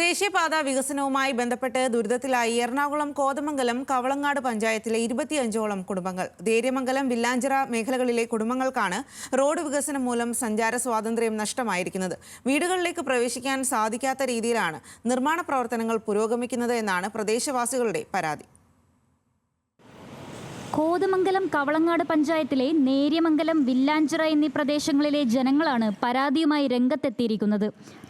ദേശീയപാത വികസനവുമായി ബന്ധപ്പെട്ട് ദുരിതത്തിലായി എറണാകുളം കോതമംഗലം കവളങ്ങാട് പഞ്ചായത്തിലെ 25ഓളം കുടുംബങ്ങൾ. ദേര്യമംഗലം വില്ലാഞ്ചിറ മേഖലകളിലെ കുടുംബങ്ങൾക്കാണ് റോഡ് വികസനം മൂലം സഞ്ചാര സ്വാതന്ത്ര്യം നഷ്ടമായിരിക്കുന്നത്. വീടുകളിലേക്ക് പ്രവേശിക്കാൻ സാധിക്കാത്ത രീതിയിലാണ് നിർമ്മാണ പ്രവർത്തനങ്ങൾ പുരോഗമിക്കുന്നത് എന്നാണ് പ്രദേശവാസികളുടെ പരാതി. കോതമംഗലം കവളങ്ങാട് പഞ്ചായത്തിലെ നേര്യമംഗലം വില്ലാഞ്ചിറ എന്നീ പ്രദേശങ്ങളിലെ ജനങ്ങളാണ് പരാതിയുമായി രംഗത്തെത്തിയിരിക്കുന്നത്.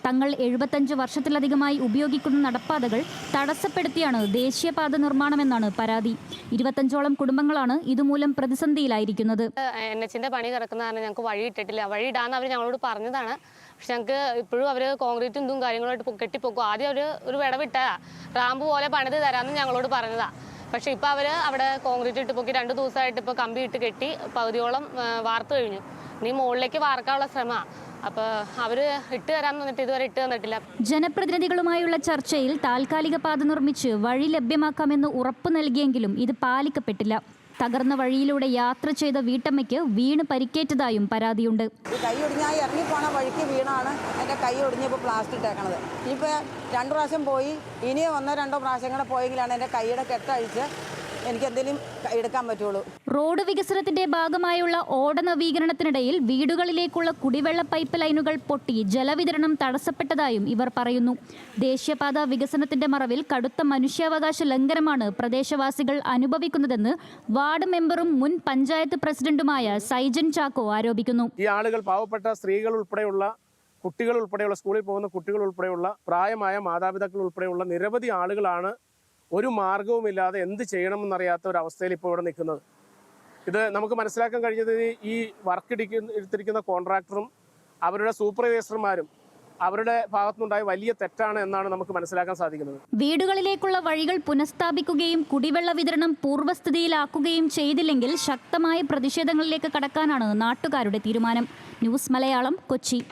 തങ്ങൾ 75 വർഷത്തിലധികമായി ഉപയോഗിക്കുന്ന നടപ്പാതകൾ തടസ്സപ്പെടുത്തിയാണ് ദേശീയപാത നിർമ്മാണമെന്നാണ് പരാതി. 25ഓളം കുടുംബങ്ങളാണ് ഇതുമൂലം പ്രതിസന്ധിയിലായിരിക്കുന്നത്. NH-ന്റെ പണി കിടക്കുന്ന കാരണം ഞങ്ങൾക്ക് വഴി ഇട്ടിട്ടില്ല. വഴി ഇടാന്ന് അവർ ഞങ്ങളോട് പറഞ്ഞതാണ്. പക്ഷെ ഞങ്ങൾക്ക് ഇപ്പോഴും അവർ കോൺക്രീറ്റും ഇതും കാര്യങ്ങളായിട്ട് കെട്ടിപ്പോക്കും. ആദ്യം ഒരു വിടവിട്ടതാ, റാമ്പ് പോലെ പണിത് തരാമെന്ന് ഞങ്ങളോട് പറഞ്ഞതാ. പക്ഷെ ഇപ്പോൾ അവർ അവിടെ കോൺക്രീറ്റ് ഇട്ട് പൊക്കി 2 ദിവസമായിട്ട് ഇപ്പോൾ കമ്പി ഇട്ട് കെട്ടി പകുതിയോളം വാർത്ത് കഴിഞ്ഞു. ഇനി മുകളിലേക്ക് വാർക്കാനുള്ള ശ്രമമാണ്. അപ്പോൾ അവർ ഇട്ട് തരാൻ വന്നിട്ട് ഇതുവരെ ഇട്ട് തന്നിട്ടില്ല. ജനപ്രതിനിധികളുമായുള്ള ചർച്ചയിൽ താൽക്കാലിക പാത നിർമ്മിച്ച് വഴി ലഭ്യമാക്കാമെന്ന് ഉറപ്പു നൽകിയെങ്കിലും ഇത് പാലിക്കപ്പെട്ടില്ല. തകർന്ന വഴിയിലൂടെ യാത്ര ചെയ്ത വീട്ടമ്മയ്ക്ക് വീണ് പരിക്കേറ്റതായും പരാതിയുണ്ട്. കൈ ഒടിഞ്ഞാൽ ഇറങ്ങിപ്പോണ വഴിക്ക് വീണാണ് എൻ്റെ കൈ ഒടിഞ്ഞപ്പോൾ പ്ലാസ്റ്റർ ഇട്ടേക്കണത്. ഇപ്പോൾ 2 പ്രാവശ്യം പോയി, ഇനി 1-2 പ്രാവശ്യം കൂടെ പോയെങ്കിലാണ് എൻ്റെ കൈയുടെ കെട്ടഴിച്ച് എനിക്ക് എന്തെങ്കിലും എടുക്കാൻ പറ്റുള്ളൂ. റോഡ് വികസനത്തിന്റെ ഭാഗമായുള്ള ഓട നവീകരണത്തിനിടയിൽ വീടുകളിലേക്കുള്ള കുടിവെള്ള പൈപ്പ് ലൈനുകൾ പൊട്ടി ജലവിതരണം തടസ്സപ്പെട്ടതായും ഇവർ പറയുന്നു. ദേശീയപാത വികസനത്തിന്റെ മറവിൽ കടുത്ത മനുഷ്യാവകാശ ലംഘനമാണ് പ്രദേശവാസികൾ അനുഭവിക്കുന്നതെന്ന് വാർഡ് മെമ്പറും മുൻ പഞ്ചായത്ത് പ്രസിഡന്റുമായ സൈജൻ ചാക്കോ ആരോപിക്കുന്നു. ഈ ആളുകൾ പാവപ്പെട്ട സ്ത്രീകൾ ഉൾപ്പെടെയുള്ള കുട്ടികൾ ഉൾപ്പെടെയുള്ള സ്കൂളിൽ പോകുന്ന കുട്ടികൾ ഉൾപ്പെടെയുള്ള പ്രായമായ മാതാപിതാക്കൾ ഉൾപ്പെടെയുള്ള നിരവധി ആളുകളാണ് ഒരു മാർഗവുമില്ലാതെ എന്ത് ചെയ്യണമെന്നറിയാത്ത ഒരവസ്ഥയിൽ ഇപ്പോൾ ഇവിടെ നിൽക്കുന്നത്. ഇത് നമുക്ക് മനസ്സിലാക്കാൻ കഴിഞ്ഞത് ഈ വർക്ക് എടുത്തിരിക്കുന്ന കോൺട്രാക്ടറും അവരുടെ സൂപ്പർവൈസർമാരും അവരുടെ ഭാഗത്തുനിന്നുണ്ടായ വലിയ തെറ്റാണ് എന്നാണ് നമുക്ക് മനസ്സിലാക്കാൻ സാധിക്കുന്നത്. വീടുകളിലേക്കുള്ള വഴികൾ പുനഃസ്ഥാപിക്കുകയും കുടിവെള്ള വിതരണം പൂർവ്വസ്ഥിതിയിലാക്കുകയും ചെയ്തില്ലെങ്കിൽ ശക്തമായ പ്രതിഷേധങ്ങളിലേക്ക് കടക്കാനാണ് നാട്ടുകാരുടെ തീരുമാനം. ന്യൂസ് മലയാളം, കൊച്ചി.